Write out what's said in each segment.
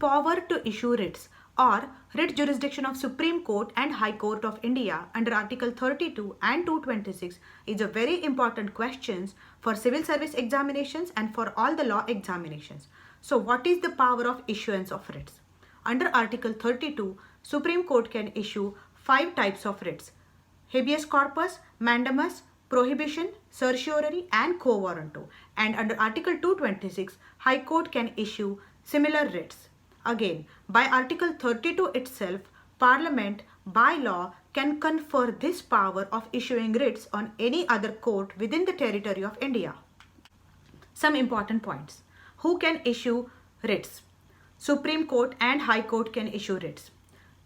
power to issue writs or writ jurisdiction of Supreme Court and High Court of India under Article 32 and 226 is a very important question for civil service examinations and for all the law examinations. So what is the power of issuance of writs? Under Article 32, Supreme Court can issue 5 types of writs: habeas corpus, mandamus, prohibition, certiorari and quo warranto. And under Article 226, High Court can issue similar writs. Again, by Article 32 itself, Parliament by law can confer this power of issuing writs on any other court within the territory of India. Some important points. Who can issue writs? Supreme Court and High Court can issue writs.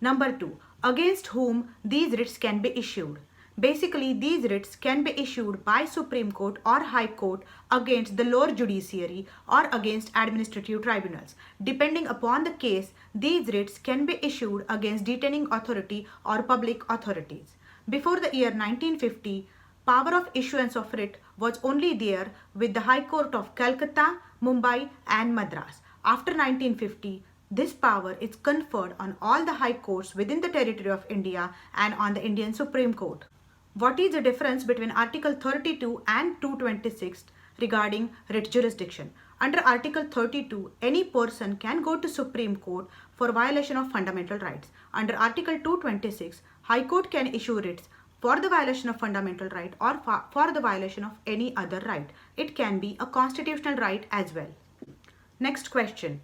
Number 2. Against whom these writs can be issued? Basically, these writs can be issued by Supreme Court or High Court against the lower judiciary or against administrative tribunals. Depending upon the case, these writs can be issued against detaining authority or public authorities. Before the year 1950, power of issuance of writ was only there with the High Court of Calcutta, Mumbai and Madras. After 1950, this power is conferred on all the high courts within the territory of India and on the Indian Supreme Court. What is the difference between Article 32 and 226 regarding writ jurisdiction? Under Article 32, any person can go to Supreme Court for violation of fundamental rights. Under Article 226, High Court can issue writs for the violation of fundamental right or for the violation of any other right. It can be a constitutional right as well. Next question.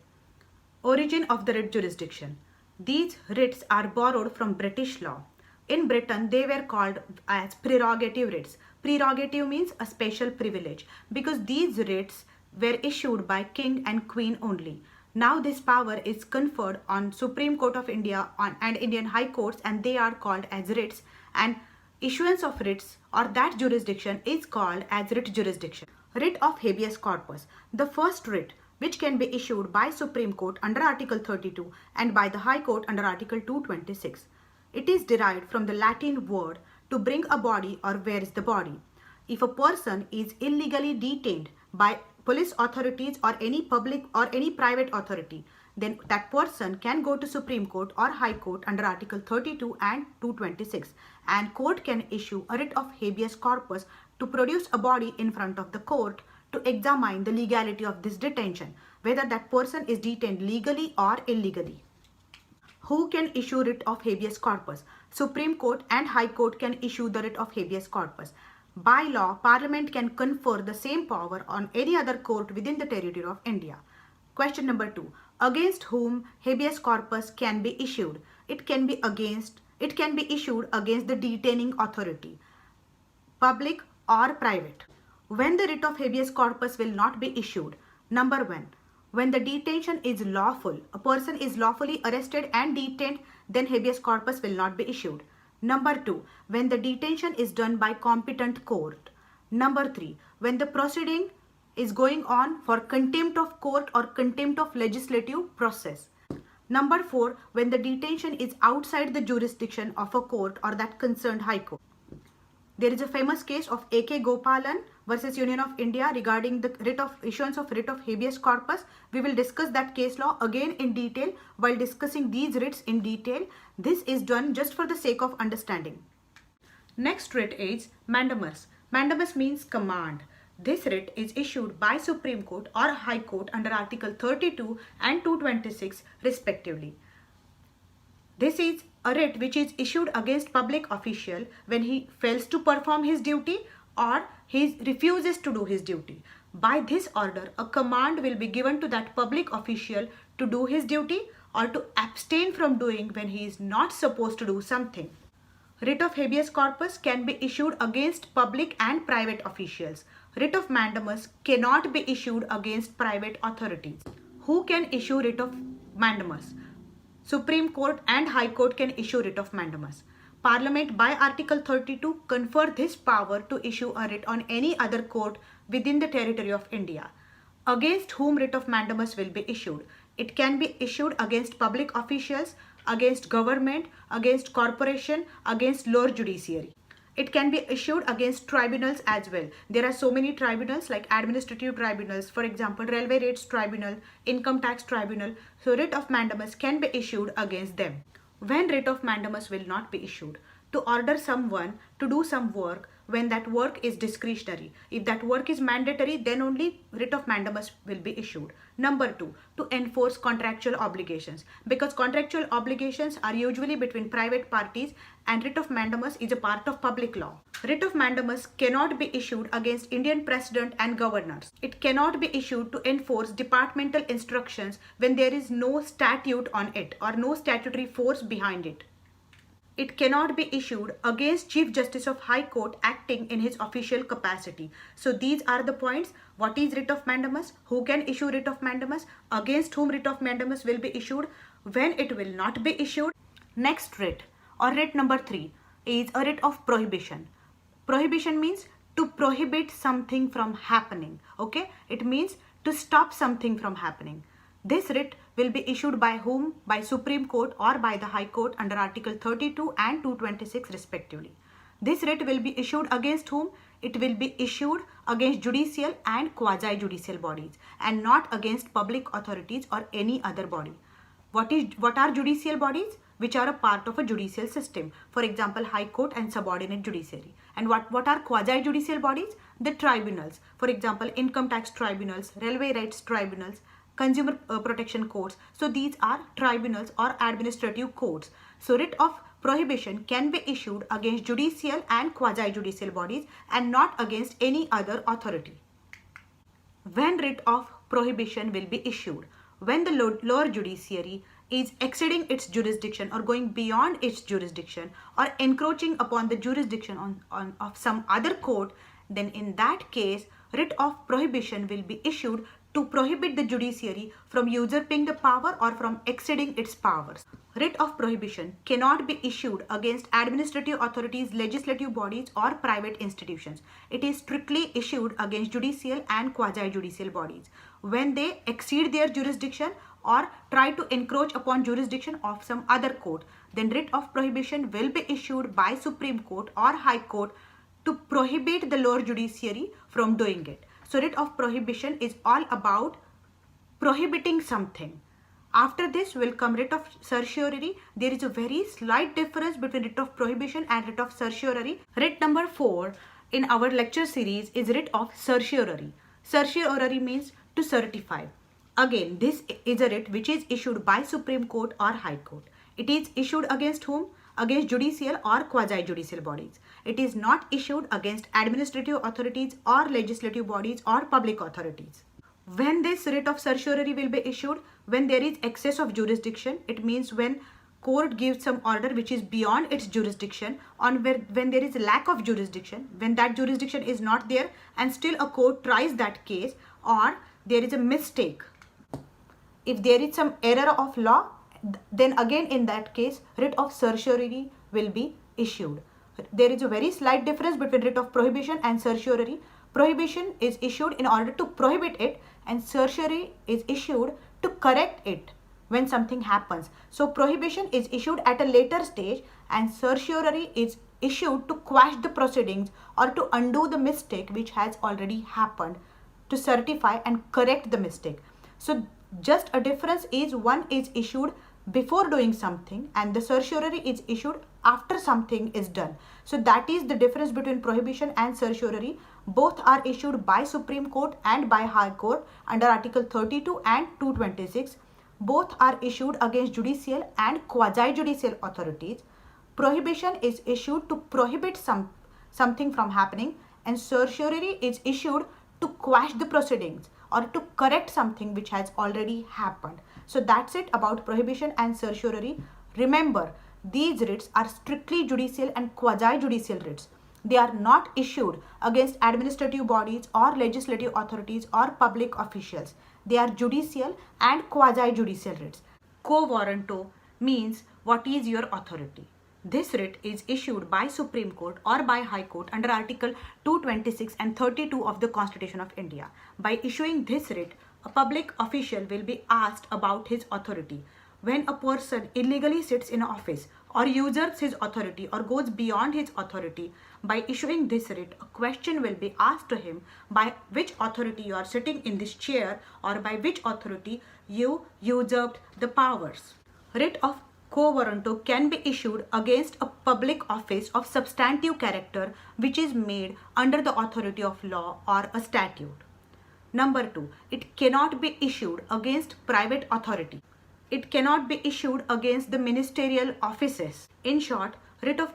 Origin of the writ jurisdiction. These writs are borrowed from British law. In Britain, they were called as prerogative writs. Prerogative means a special privilege because these writs were issued by King and Queen only. Now this power is conferred on Supreme Court of India and Indian High Courts, and they are called as writs, and issuance of writs or that jurisdiction is called as writ jurisdiction. Writ of habeas corpus. The first writ which can be issued by Supreme Court under Article 32 and by the High Court under Article 226. It is derived from the Latin word to bring a body or where is the body. If a person is illegally detained by police authorities or any public or any private authority, then that person can go to Supreme Court or High Court under Article 32 and 226, and court can issue a writ of habeas corpus to produce a body in front of the court to examine the legality of this detention, whether that person is detained legally or illegally. Who can issue writ of habeas corpus? Supreme Court and High Court can issue the writ of habeas corpus. By law, Parliament can confer the same power on any other court within the territory of India. Question number 2. Against whom habeas corpus can be issued? It can be issued against the detaining authority, public or private. When the writ of habeas corpus will not be issued? Number 1. When the detention is lawful, a person is lawfully arrested and detained, then habeas corpus will not be issued. Number 2. When the detention is done by competent court. Number 3. When the proceeding is going on for contempt of court or contempt of legislative process. Number 4. When the detention is outside the jurisdiction of a court or that concerned High Court. There is a famous case of A.K. Gopalan versus Union of India regarding the issuance of writ of habeas corpus. We will discuss that case law again in detail while discussing these writs in detail. This is done just for the sake of understanding. Next writ is mandamus. Mandamus means command. This writ is issued by Supreme Court or High Court under Article 32 and 226 respectively. This is a writ which is issued against public official when he fails to perform his duty or he refuses to do his duty. By this order, a command will be given to that public official to do his duty or to abstain from doing when he is not supposed to do something. Writ of habeas corpus can be issued against public and private officials. Writ of mandamus cannot be issued against private authorities. Who can issue writ of mandamus? Supreme Court and High Court can issue writ of mandamus. Parliament by Article 32 confer this power to issue a writ on any other court within the territory of India. Against whom writ of mandamus will be issued? It can be issued against public officials, against government, against corporation, against lower judiciary. It can be issued against tribunals as well. There are so many tribunals like administrative tribunals, for example, railway rates tribunal, income tax tribunal. So writ of mandamus can be issued against them. When writ of mandamus will not be issued? To order someone to do some work when that work is discretionary. If that work is mandatory, then only writ of mandamus will be issued. Number 2, to enforce contractual obligations. Because contractual obligations are usually between private parties and writ of mandamus is a part of public law. Writ of mandamus cannot be issued against Indian President and governors. It cannot be issued to enforce departmental instructions when there is no statute on it or no statutory force behind it. It cannot be issued against Chief Justice of High Court acting in his official capacity. So these are the points. What is writ of mandamus? Who can issue writ of mandamus? Against whom writ of mandamus will be issued? When it will not be issued? Next writ or writ number 3 is a writ of prohibition. Prohibition means to prohibit something from happening. Okay? It means to stop something from happening. This writ will be issued by whom? By Supreme Court or by the High Court under Article 32 and 226 respectively. This writ will be issued against whom? It will be issued against judicial and quasi-judicial bodies and not against public authorities or any other body. What are judicial bodies? Which are a part of a judicial system. For example, High Court and subordinate judiciary. And what are quasi-judicial bodies? The tribunals. For example, income tax tribunals, railway rights tribunals, consumer protection courts. So these are tribunals or administrative courts. So writ of prohibition can be issued against judicial and quasi-judicial bodies and not against any other authority. When writ of prohibition will be issued? When the lower judiciary is exceeding its jurisdiction or going beyond its jurisdiction or encroaching upon the jurisdiction of some other court, then in that case, writ of prohibition will be issued to prohibit the judiciary from usurping the power or from exceeding its powers. Writ of prohibition cannot be issued against administrative authorities, legislative bodies or private institutions. It is strictly issued against judicial and quasi-judicial bodies when they exceed their jurisdiction or try to encroach upon jurisdiction of some other court. Then writ of prohibition will be issued by Supreme Court or High Court to prohibit the lower judiciary from doing it. So writ of prohibition is all about prohibiting something. After this will come writ of certiorari. There is a very slight difference between writ of prohibition and writ of certiorari. Writ number 4 in our lecture series is writ of certiorari. Certiorari means to certify. Again, this is a writ which is issued by Supreme Court or High Court. It is issued against whom? Against judicial or quasi-judicial bodies. It is not issued against administrative authorities or legislative bodies or public authorities. When this writ of certiorari will be issued? When there is excess of jurisdiction. It means when court gives some order which is beyond its jurisdiction, when there is lack of jurisdiction, when that jurisdiction is not there and still a court tries that case, or there is a mistake. If there is some error of law, then again in that case writ of certiorari will be issued. There is a very slight difference between writ of prohibition and certiorari. Prohibition is issued in order to prohibit it and certiorari is issued to correct it when something happens. So prohibition is issued at a later stage and certiorari is issued to quash the proceedings or to undo the mistake which has already happened, to certify and correct the mistake. So just a difference is one is issued before doing something and the certiorari is issued after something is done. So that is the difference between prohibition and certiorari. Both are issued by Supreme Court and by High Court under Article 32 and 226. Both are issued against judicial and quasi-judicial authorities. Prohibition is issued to prohibit something from happening and certiorari is issued to quash the proceedings or to correct something which has already happened. So that's it about prohibition and certiorari. Remember, these writs are strictly judicial and quasi-judicial writs. They are not issued against administrative bodies or legislative authorities or public officials. They are judicial and quasi-judicial writs. Quo warranto means what is your authority. This writ is issued by Supreme Court or by High Court under Article 226 and 32 of the Constitution of India. By issuing this writ, a public official will be asked about his authority. When a person illegally sits in office or usurps his authority or goes beyond his authority by issuing this writ, a question will be asked to him by which authority you are sitting in this chair or by which authority you usurped the powers. Writ of quo warranto can be issued against a public office of substantive character which is made under the authority of law or a statute. Number 2, it cannot be issued against private authority. It cannot be issued against the ministerial offices. In short, writ of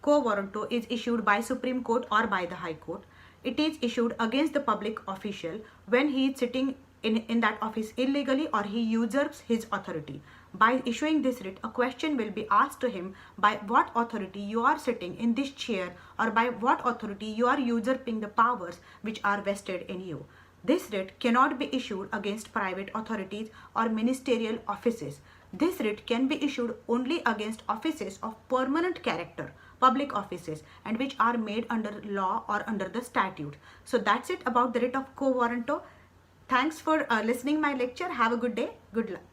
quo warranto is issued by Supreme Court or by the High Court. It is issued against the public official when he is sitting in that office illegally or he usurps his authority. By issuing this writ, a question will be asked to him by what authority you are sitting in this chair or by what authority you are usurping the powers which are vested in you. This writ cannot be issued against private authorities or ministerial offices. This writ can be issued only against offices of permanent character, public offices, and which are made under law or under the statute. So that's it about the writ of quo warranto. Thanks for listening my lecture. Have a good day. Good luck.